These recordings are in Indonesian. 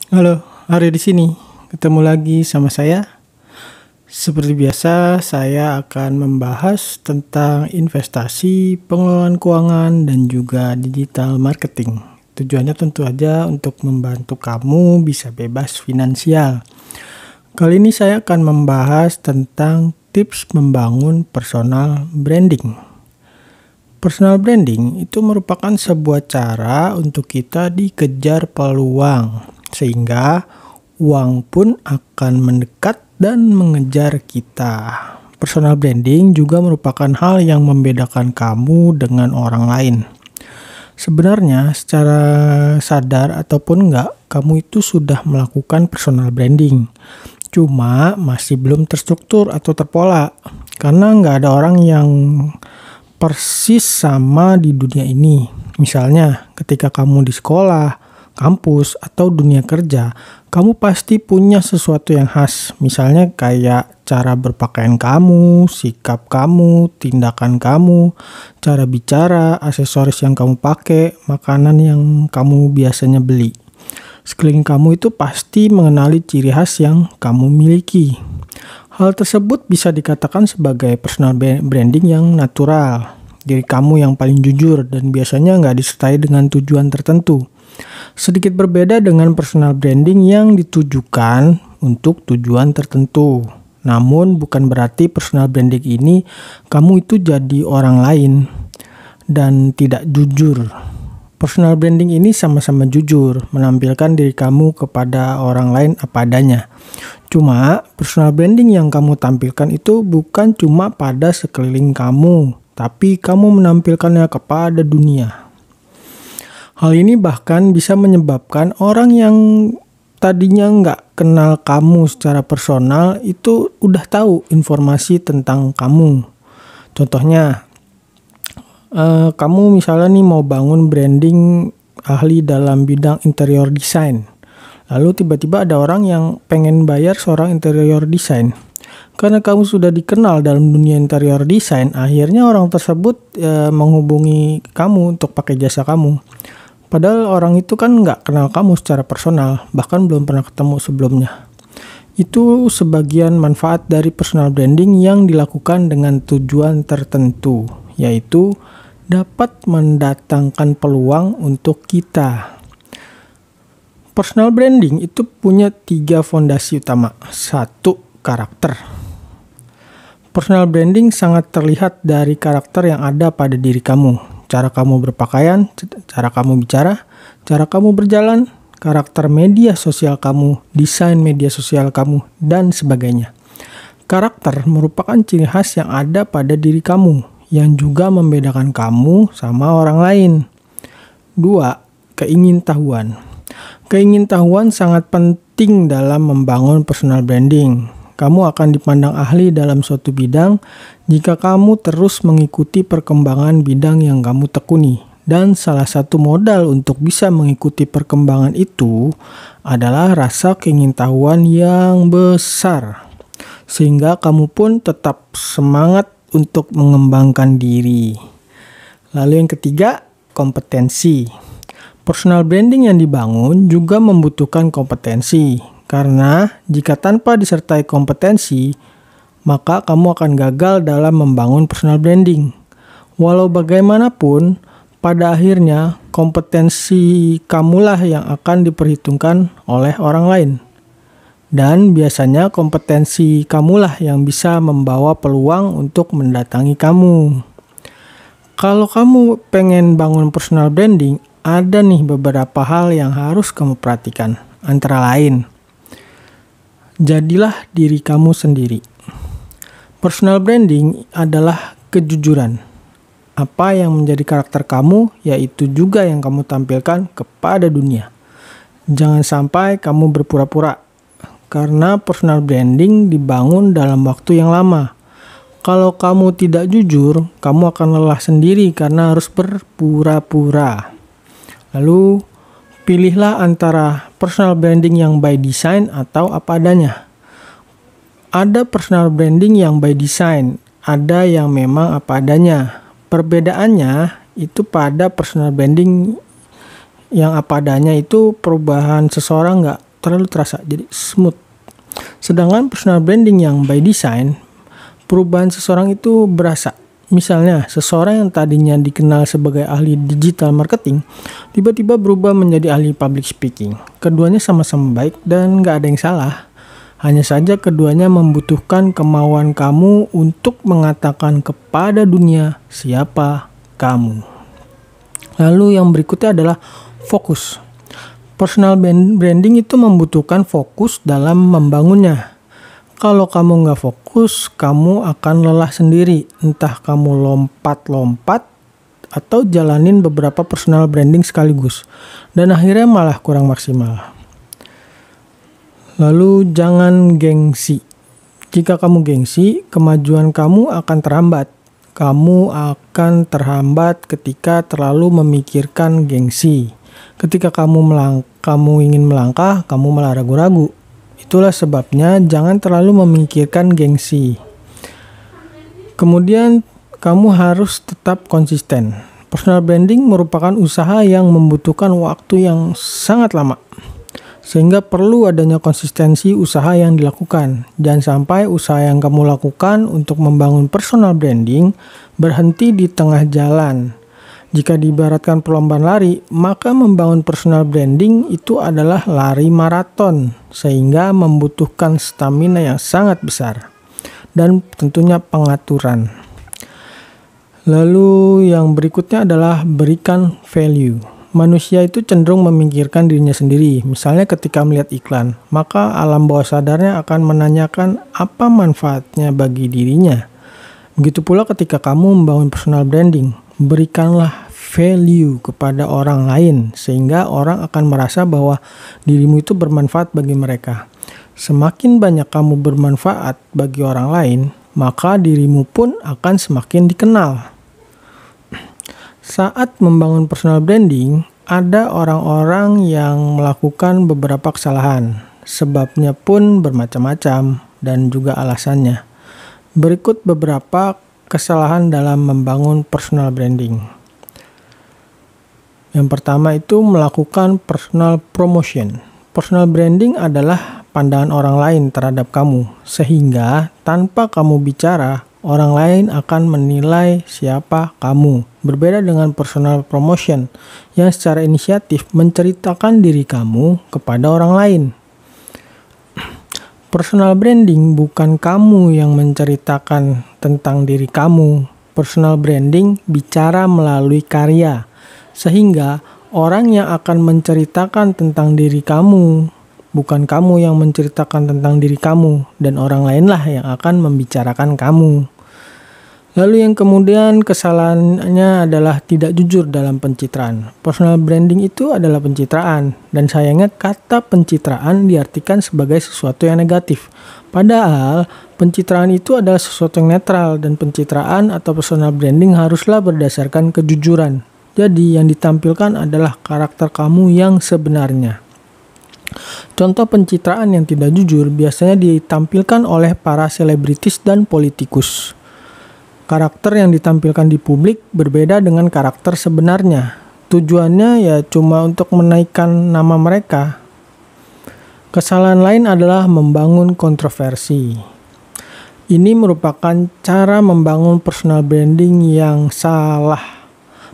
Halo, Ari di sini. Ketemu lagi sama saya. Seperti biasa, saya akan membahas tentang investasi, pengelolaan keuangan, dan juga digital marketing. Tujuannya tentu aja untuk membantu kamu bisa bebas finansial. Kali ini saya akan membahas tentang tips membangun personal branding. Personal branding itu merupakan sebuah cara untuk kita dikejar peluang, sehingga uang pun akan mendekat dan mengejar kita. Personal branding juga merupakan hal yang membedakan kamu dengan orang lain. Sebenarnya secara sadar ataupun enggak, kamu itu sudah melakukan personal branding. Cuma masih belum terstruktur atau terpola. Karena nggak ada orang yang persis sama di dunia ini. Misalnya ketika kamu di sekolah, kampus, atau dunia kerja, kamu pasti punya sesuatu yang khas. Misalnya kayak cara berpakaian kamu, sikap kamu, tindakan kamu, cara bicara, aksesoris yang kamu pakai, makanan yang kamu biasanya beli. Sekeliling kamu itu pasti mengenali ciri khas yang kamu miliki. Hal tersebut bisa dikatakan sebagai personal branding yang natural. Diri kamu yang paling jujur dan biasanya nggak disertai dengan tujuan tertentu. Sedikit berbeda dengan personal branding yang ditujukan untuk tujuan tertentu. Namun bukan berarti personal branding ini kamu itu jadi orang lain dan tidak jujur. Personal branding ini sama-sama jujur, menampilkan diri kamu kepada orang lain apa adanya. Cuma personal branding yang kamu tampilkan itu bukan cuma pada sekeliling kamu, tapi kamu menampilkannya kepada dunia. Hal ini bahkan bisa menyebabkan orang yang tadinya nggak kenal kamu secara personal itu udah tahu informasi tentang kamu. Contohnya, kamu misalnya nih mau bangun branding ahli dalam bidang interior design. Lalu tiba-tiba ada orang yang pengen bayar seorang interior design. Karena kamu sudah dikenal dalam dunia interior design, akhirnya orang tersebut menghubungi kamu untuk pakai jasa kamu. Padahal orang itu kan nggak kenal kamu secara personal, bahkan belum pernah ketemu sebelumnya. Itu sebagian manfaat dari personal branding yang dilakukan dengan tujuan tertentu, yaitu dapat mendatangkan peluang untuk kita. Personal branding itu punya 3 fondasi utama. 1. Karakter. Personal branding sangat terlihat dari karakter yang ada pada diri kamu. Cara kamu berpakaian, cara kamu bicara, cara kamu berjalan, karakter media sosial kamu, desain media sosial kamu, dan sebagainya. Karakter merupakan ciri khas yang ada pada diri kamu, yang juga membedakan kamu sama orang lain. 2. Keingintahuan. Keingintahuan sangat penting dalam membangun personal branding. Kamu akan dipandang ahli dalam suatu bidang jika kamu terus mengikuti perkembangan bidang yang kamu tekuni. Dan salah satu modal untuk bisa mengikuti perkembangan itu adalah rasa keingintahuan yang besar. Sehingga kamu pun tetap semangat untuk mengembangkan diri. Lalu yang ketiga, kompetensi. Personal branding yang dibangun juga membutuhkan kompetensi. Karena jika tanpa disertai kompetensi, maka kamu akan gagal dalam membangun personal branding. Walau bagaimanapun, pada akhirnya kompetensi kamulah yang akan diperhitungkan oleh orang lain. Dan biasanya kompetensi kamulah yang bisa membawa peluang untuk mendatangi kamu. Kalau kamu pengen bangun personal branding, ada nih beberapa hal yang harus kamu perhatikan. Antara lain, jadilah diri kamu sendiri. Personal branding adalah kejujuran. Apa yang menjadi karakter kamu, yaitu juga yang kamu tampilkan kepada dunia. Jangan sampai kamu berpura-pura, karena personal branding dibangun dalam waktu yang lama. Kalau kamu tidak jujur, kamu akan lelah sendiri karena harus berpura-pura. Lalu, pilihlah antara personal branding yang by design atau apa adanya. Ada personal branding yang by design, ada yang memang apa adanya. Perbedaannya itu pada personal branding yang apa adanya itu perubahan seseorang terlalu terasa, jadi smooth. Sedangkan personal branding yang by design, perubahan seseorang itu berasa. Misalnya, seseorang yang tadinya dikenal sebagai ahli digital marketing, tiba-tiba berubah menjadi ahli public speaking. Keduanya sama-sama baik dan gak ada yang salah. Hanya saja keduanya membutuhkan kemauan kamu untuk mengatakan kepada dunia siapa kamu. Lalu yang berikutnya adalah fokus. Personal branding itu membutuhkan fokus dalam membangunnya. Kalau kamu nggak fokus, kamu akan lelah sendiri. Entah kamu lompat-lompat atau jalanin beberapa personal branding sekaligus. Dan akhirnya malah kurang maksimal. Lalu jangan gengsi. Jika kamu gengsi, kemajuan kamu akan terhambat. Kamu akan terhambat ketika terlalu memikirkan gengsi. Ketika kamu ingin melangkah, kamu malah ragu-ragu. Itulah sebabnya jangan terlalu memikirkan gengsi. Kemudian kamu harus tetap konsisten. Personal branding merupakan usaha yang membutuhkan waktu yang sangat lama. Sehingga perlu adanya konsistensi usaha yang dilakukan. Jangan sampai usaha yang kamu lakukan untuk membangun personal branding berhenti di tengah jalan. Jika diibaratkan perlombaan lari, maka membangun personal branding itu adalah lari maraton, sehingga membutuhkan stamina yang sangat besar dan tentunya pengaturan. Lalu yang berikutnya adalah berikan value. Manusia itu cenderung memikirkan dirinya sendiri. Misalnya ketika melihat iklan, maka alam bawah sadarnya akan menanyakan apa manfaatnya bagi dirinya. Begitu pula ketika kamu membangun personal branding. Berikanlah value kepada orang lain sehingga orang akan merasa bahwa dirimu itu bermanfaat bagi mereka. Semakin banyak kamu bermanfaat bagi orang lain, maka dirimu pun akan semakin dikenal. Saat membangun personal branding, ada orang-orang yang melakukan beberapa kesalahan. Sebabnya pun bermacam-macam dan juga alasannya. Berikut beberapa kesalahan dalam membangun personal branding. Yang pertama itu melakukan personal promotion. Personal branding adalah pandangan orang lain terhadap kamu, sehingga tanpa kamu bicara, orang lain akan menilai siapa kamu. Berbeda dengan personal promotion yang secara inisiatif menceritakan diri kamu kepada orang lain. Personal branding bukan kamu yang menceritakan tentang diri kamu. Personal branding bicara melalui karya, sehingga orang yang akan menceritakan tentang diri kamu, bukan kamu yang menceritakan tentang diri kamu, dan orang lainlah yang akan membicarakan kamu. Lalu yang kemudian kesalahannya adalah tidak jujur dalam pencitraan. Personal branding itu adalah pencitraan, dan sayangnya kata pencitraan diartikan sebagai sesuatu yang negatif. Padahal pencitraan itu adalah sesuatu yang netral, dan pencitraan atau personal branding haruslah berdasarkan kejujuran. Jadi yang ditampilkan adalah karakter kamu yang sebenarnya. Contoh pencitraan yang tidak jujur biasanya ditampilkan oleh para selebritis dan politikus. Karakter yang ditampilkan di publik berbeda dengan karakter sebenarnya. Tujuannya ya cuma untuk menaikkan nama mereka. Kesalahan lain adalah membangun kontroversi. Ini merupakan cara membangun personal branding yang salah.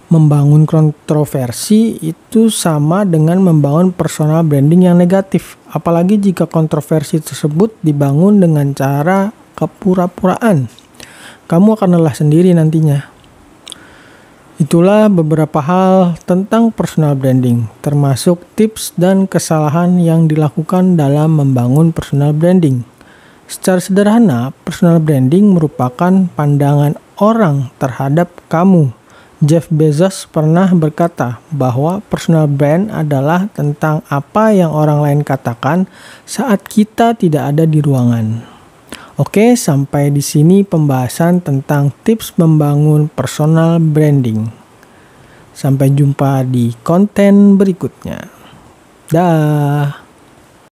Membangun kontroversi itu sama dengan membangun personal branding yang negatif. Apalagi jika kontroversi tersebut dibangun dengan cara kepura-puraan. Kamu akan lelah sendiri nantinya. Itulah beberapa hal tentang personal branding, termasuk tips dan kesalahan yang dilakukan dalam membangun personal branding. Secara sederhana, personal branding merupakan pandangan orang terhadap kamu. Jeff Bezos pernah berkata bahwa personal brand adalah tentang apa yang orang lain katakan saat kita tidak ada di ruangan. Oke, sampai di sini pembahasan tentang tips membangun personal branding. Sampai jumpa di konten berikutnya. Dah.